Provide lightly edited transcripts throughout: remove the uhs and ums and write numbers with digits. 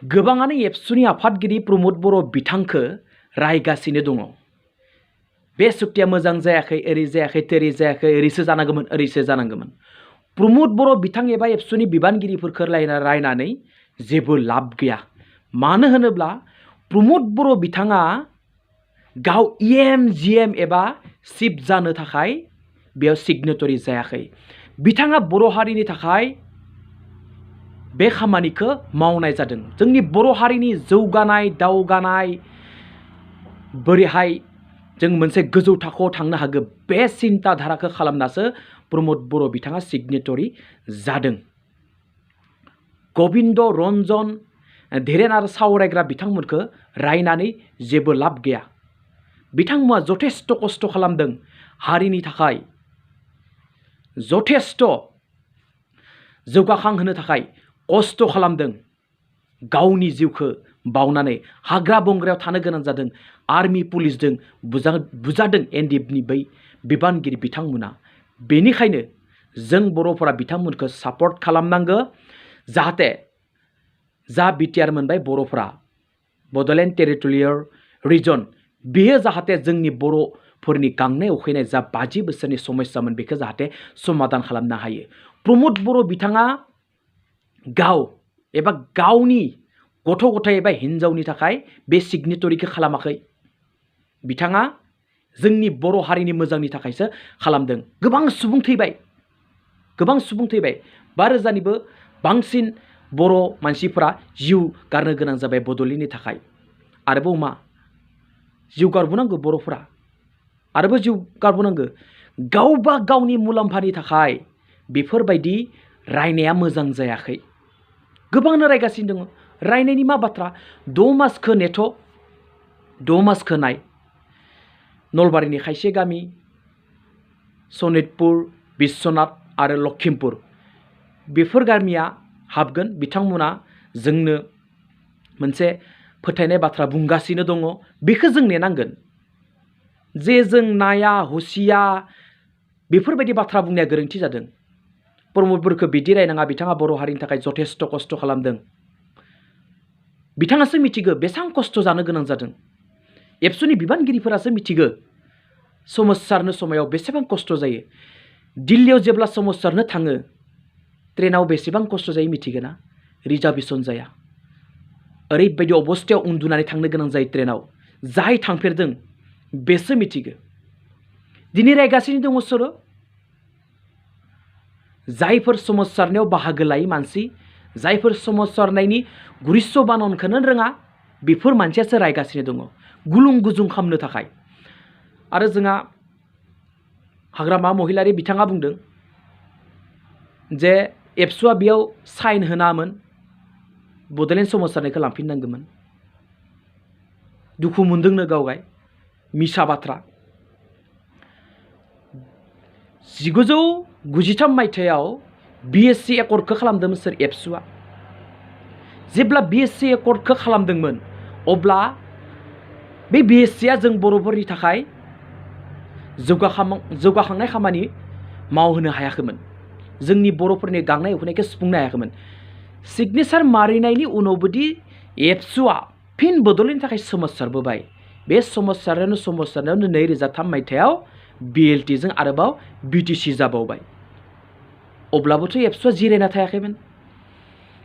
गोबाङानो एबसुनि आफादगिरि प्रमद बर' बिथांखौ रायगासिनो दङ। बे सुक्तिया मोजां जायाखै, ओरै जायाखै, तेरै जायाखै, ओरैसो जानांगौमोन, ओरैसो जानांगौमोन। प्रमद बर' बिथां एबा एबसुनि बिबानगिरिफोरखौ रायनानै जेबो लाब गैया। मानो होनोब्ला प्रमद बर' बिथाङा गाव EM GM एबा चिफ जानो थाखाय बेयाव सिगनेटरि जायाखै। बिथाङा बर' हारिनि थाखाय बे खामानिखौ मावनाय जादों। जोंनि बर' हारिनि जौगानाय दावगानाय बोरैहाय जों मोनसे गोजौ थाखोआव थांनो हागोन बे सिन्ता धाराखौ खालामनासो प्रमद बर' बिथाङा सिगनेटरि जादों। गबिन्द रन्जन धीरेन आरो सावरायग्रा बिथांमोनखौ रायनानै जेबो लाब गैया। बिथांमोना जथेस्थ खस्थ खालामदों हारिनि थाखाय, जथेस्थ जौगाखांहोनो थाखाय खस्थ खालामदों। गावनि जिउखौ बावनानै हाग्रा बंग्रायाव थानो गोनां जादों। आर्मि पुलिसजों बुजादों एनडिएफनि बै बिबानगिरि बिथांमोना। बेनिखायनो जों बर'फोरा बिथांमोनखौ सापर्ट खालामनांगौ, जाहाथे जा बिटिआर मोनबाय बर'फोरा बड'लेण्ड टेरिटरियेल रिजन, बेयो जाहाथे जोंनि बर'फोरनि गांनाय उखैनाय जा 50 बोसोरनि समस्यामोन बेखौ जाहाथे समाधान खालामनो हायो। प्रमद बर' बिथाङा गाव एबा गावनि गथ' गथाय एबा हिन्जावनि थाखाय बे सिगनेटरिखौ खालामाखै। बिथाङा जोंनि बर' हारिनि मोजांनि थाखायसो खालामदों। गोबां सुबुं थैबाय, गोबां सुबुं थैबाय। 5,000निबो बांसिन बर' मानसिफोरा जिउ गारनो गोनां जाबाय बड'लेण्डनि थाखाय। आरोबाव मा जिउ गारबोनांगौ बर'फोरा, आरोबाव जिउ गारबोनांगौ। गावबा गावनि मुलाम्फानि थाखाय बेफोरबायदि रायनाया मोजां जायाखै। गोबांनो रायगासिनो दङ। रायनायनि मा बाथ्रा? 6 मासखौ नेथ', 6 मासखौ नाय। नलबारिनि खायसे गामि, सनितपुर, बिश्वनाथ आरो लखिमपुर, बेफोर गामिया हाबगोन। बिथांमोना जोंनो मोनसे फोथायनाय बाथ्रा बुंगासिनो दङ, बेखौ जों नेनांगोन। जे जों नाया हुसिया बेफोरबायदि बाथ्रा बुंनाया गोरोन्थि जादों। प्रमदफोरखौ बिदि रायनाङा। बिथाङा बर' हारिनि थाखाय जथेस्थ खस्थ खालामदों। बिथाङासो मिथिगौ बेसेबां खस्थ जानो गोनां जादों। एबसुनि बिबानगिरिफोरासो मिथिगौ सोमावसारनो समायाव बेसेबां खस्थ जायो। दिल्लीयाव जेब्ला सोमावसारनो थाङो ट्रेनाव बेसेबां खस्थ जायो मिथिगौ ना? रिजार्भेसन जाया। ओरैबायदि अबस्थायाव उन्दुनानै थांनो गोनां जायो ट्रेनाव। जाय थांफेरदों बेसो मिथिगौ। दिनै रायगासिनो दङ सोरो? जायफोर सोमावसारनायाव बाहागो लायै मानसि, जायफोर सोमावसारनायनि गुरिस्स बाननखौनो रोङा, बेफोर मानसियासो रायगासिनो दङ गुलुं गुजुं खालामनो थाखाय। आरो जोंहा हाग्रामा महिलारि बिथाङा बुंदों जे एबसुआ बेयाव साइन होनामोन, बड'लेण्ड सोमावसारनायखौ लांफिननांगौमोन। दुखु मोनदोंनो गावगाय, मिसा बाथ्रा। 1993 मायथाइयाव BSc एकर्डखौ खालामदोंमोन सोर? एबसुआ। जेब्ला BSc एकर्डखौ खालामदोंमोन अब्ला बे BScआ जों बर'फोरनि थाखाय जौगाखांनाय खामानि मावहोनो हायाखैमोन। जोंनि बर'फोरनि गांनाय उखैनायखौ सुफुंनो हायाखैमोन। सिगनेचार मारिनायनि उनावबोदि एबसुआ फिन बड'लेण्डनि थाखाय सोमावसारबोबाय। बे सोमावसारनायावनो 2003 मायथाइयाव BLTजों आरोबाव BTC जाबावबाय। अब्लाबोथ' एबसुआ जिरायना थायाखैमोन।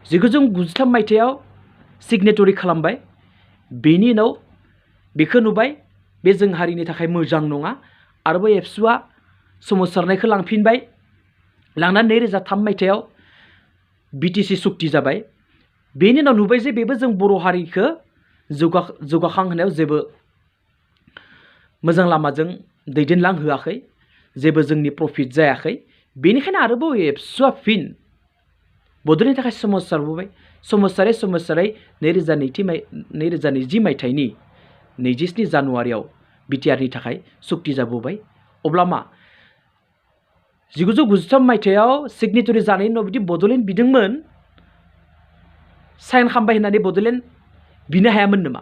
1993 मायथाइयाव सिगनेटरि खालामबाय। बेनि उनाव बेखौ नुबाय बे जों हारिनि थाखाय मोजां नङा। आरोबाव एबसुआ सोमावसारनायखौ लांफिनबाय। लांनानै 2003 मायथाइयाव BTC सुक्ति जाबाय। बेनि उनाव नुबाय जे बेबो जों बर' हारिखौ जौगाखांहोनायाव जेबो मोजां लामाजों दैदेनलांहोआखै, जेबो जोंनि प्रफिट जायाखै। बेनिखायनो आरोबाव एबसुआ फिन बड'लेण्डनि थाखाय सोमावसारबोबाय। सोमावसारै 2020 मायथाइनि 27 जानुवारियाव बिटिआरनि थाखाय सुक्ति जाबोबाय। अब्ला मा 1993 मायथाइयाव सिगनेटरि जानायनि उनाव बिदि बड'लेण्ड बिदोंमोन, साइन खालामबाय होननानै बड'लेण्ड बिनो हायामोन नामा?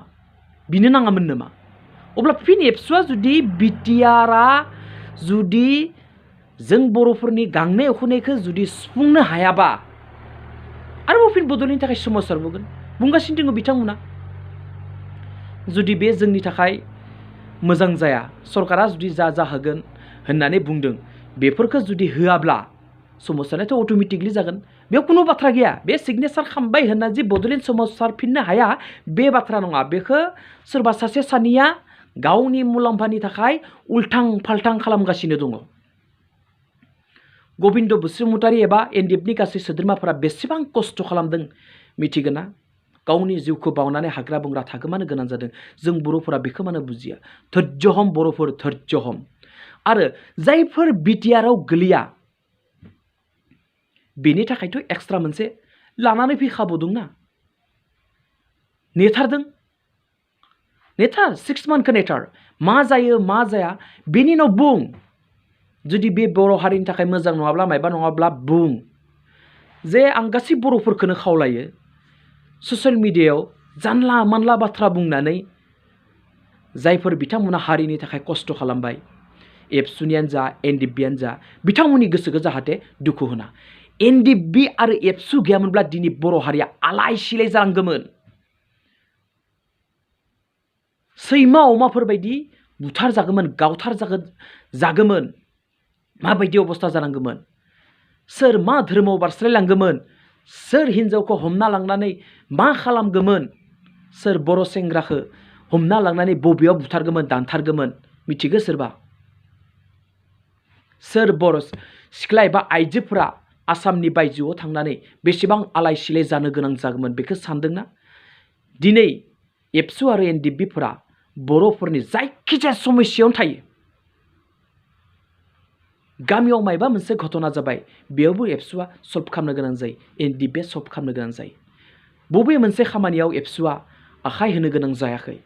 बिनो नाङामोन नामा? अब्ला फिन एबसुआ जुदि बिटिआरआ जुदि जों बर'फोरनि गांनाय उखैनायखौ जुदि सुफुंनो हायाबा आरोबाव फिन बड'लेण्डनि थाखाय सोमावसारबावगोन बुंगासिनो दङ बिथांमोना जुदि बे जोंनि थाखाय मोजां जाया सरकारा जुदि जा होगोन होननानै बुंदों बेफोरखौ जुदि होआब्ला सोमावसारनायाथ' अट'मेटिकलि जागोन बेयाव खुनु बाथ्रा गैया बे सिगनेचार खालामबाय होनना जे बड'लेण्ड सोमावसारफिननो हाया बे बाथ्रा नङा बेखौ सोरबा सासे सानैया गावनि मुलाम्फानि थाखाय उल्थां फाल्थां खालामगासिनो दङ गबिन्द बसुमतारी एबा एनडिएफनि गासै सोद्रोमाफोरा बेसेबां खस्थ' खालामदों मिथिगोना गावनि जिउखौ बावनानै हाग्रा बंग्रा थाखोमानो गोनां जादों जों बर'फोरा बेखौ मानो बुजिया धैर्य हम बर'फोर धैर्य हम आरो जायफोर बिटिआरआव गोलैया बेनि थाखायथ' एक्सट्रा मोनसे लानानै फैखाबावदोंना नेथारदों नेथार 6 मान्थखौ नेथार मा जायो मा जाया बेनि उनाव बुं जुदि बे बर' हारिनि थाखाय मोजां नङाब्ला मायबा नङाब्ला बुं जे आं गासै बर'फोरखौनो खावलायो ससियेल मिडियायाव जानला मानला बाथ्रा बुंनानै जायफोर बिथांमोना हारिनि थाखाय खस्थ' खालामबाय एबसुनियानो जा एनडिएफबियानो जा बिथांमोननि गोसोखौ जाहाथे दुखु होना एनडिएफबि आरो एबसु गैयामोनब्ला दिनै बर' हारिया आलाय सिलाय जानांगौमोन सैमा अमाफोर बायदि बुथार जागौमोन गावथार जागौमोन माबायदि अबस्था जानांगौमोन सोर मा धोरोमाव बारस्लायलांगौमोन सोर हिन्जावखौ हमना लांनानै मा खालामगौमोन सोर बर' सेंग्राखौ हमना लांनानै बबेयाव बुथारगौमोन दानथारगौमोन मिथिगौ सोरबा सोर बर' सिख्ला एबा आइजोफोरा आसामनि बायजोआव थांनानै बेसेबां आलाय सिलाय जानो गोनां जागौमोन बेखौ सानदोंना दिनै एबसु आरो एनडिएफबिफोरा बर'फोरनि जायखिजाया समस्यायावनो थायो गामियाव मायबा मोनसे घटना जाबाय बेयावबो एबसुआ सल्भ खालामनो गोनां जायो एनडिएफबिआ सल्भ खालामनो गोनां जायो बबे मोनसे खामानियाव एबसुआ आखाइ होनो गोनां जायाखै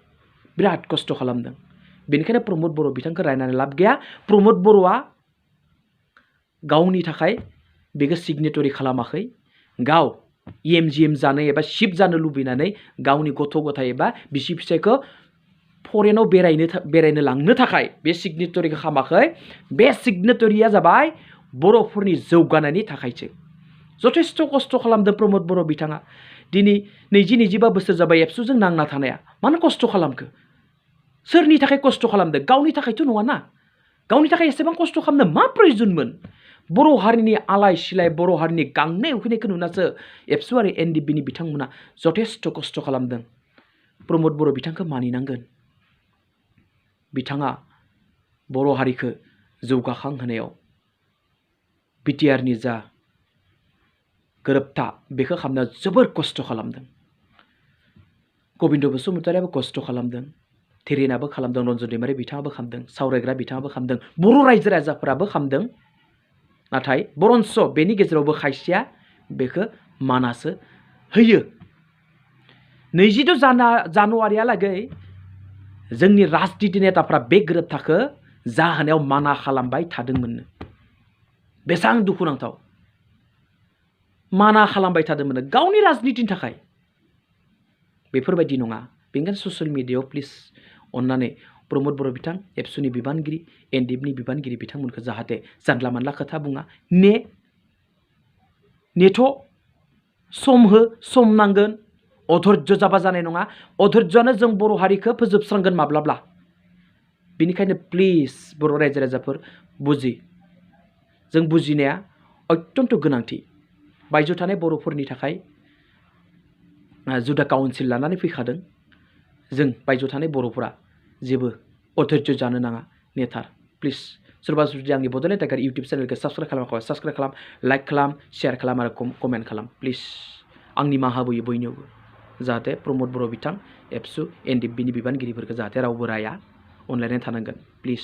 बिराद खस्थ' खालामदों बेनिखायनो प्रमद बर' बिथांखौ रायनानै लाब गैया प्रमद बर'आ गावनि थाखाय बेखौ सिगनेटरि खालामाखै गाव EMGM जानो एबा शिफ जानो लुबैनानै गावनि गथ' गथाय एबा बिसि फिसायखौ फरेनाव बेरायनो लांनो थाखाय बे सिगनेटरिखौ खालामाखै बे सिगनेटरिया जाबाय बर'फोरनि जौगानायनि थाखायसो जथेस्थ' खस्थ' खालामदों प्रमद बर' बिथाङा दिनै 20-25 बोसोर जाबाय एबसुजों नांना थानाया मानो खस्थ' खालामखो सोरनि थाखाय खस्थ' खालामदों गावनि थाखायथ' नङाना गावनि थाखाय एसेबां खस्थ' खालामनो मा प्रयोजनमोन बर' हारिनि आलाय सिलाय बर' हारिनि गांनाय उखैनायखौ नुनासो एबसु आरो एनडिएफबिनि बिथांमोना जथेस्थ' खस्थ' खालामदों प्रमद बर' बिथांखौ मानिनांगोन बिथाङा बर' हारिखौ जौगाखांहोनायाव बिटिआरनि जा गोरोबथा बेखौ खालामनायाव जोबोर खस्थ' खालामदों गबिन्द बसुमतारियाबो खस्थ' खालामदों थेरिनाबो खालामदों रन्जन दैमारि बिथाङाबो खालामदों सावरायग्रा बिथाङाबो खालामदों बर' रायजो राजाफोराबो खालामदं नाथाय बरन्स बेनि गेजेरावबो खायसेया बेखौ मानासो होयो 22 जानुवारियालागै जोंनि राजनिति नेताफ्रा बे गोरोबथाखौ जाहोनायाव माना खालामबाय थादोंमोननो बेसेबां दुखुनांथाव माना खालामबाय थादोंमोन गावनि राजनितिनि थाखाय बेफोरबायदि नङा बेनिखायनो ससियेल मिडियायाव प्लिज अन्नानै प्रमद बर' बिथां एबसुनि बिबानगिरि एनडिएफनि बिबानगिरि बिथांमोनखौ जाहाथे जानला मानला खोथा बुङा नेथ' सम नांगोन अधैर्य जाबा जानाय नङा अधैर्यआनो जों बर' हारिखौ फोजोबस्रांगोन माब्लाब्ला बेनिखायनो प्लिज बर' रायजो राजाफोर जों बुजिनाया अत्यन्त गोनांथि बायजोआव थानाय बर'फोरनि थाखाय जुदा काउन्सिल लानानै फैखादों जों बायजोआव थानाय बर'फोरा जेबो अधैर्य जानो नाङा नेथार प्लिज सोरबा जुदि आंनि बड'लेण्ड टाइगार इउटुब चेनेलखौ साबस्क्राइब खालामाखै साबस्क्राइब खालाम लाइक खालाम शेयार खालाम आरो कमेन्ट खालाम प्लिज आंनि मा होबोयो बयनियावबो जाहाथे प्रमद बर' बिथां एबसु एनडिएफबिनि बिबानगिरिफोरखौ जाहाथे रावबो राया अनलायनानै थानांगोन प्लिज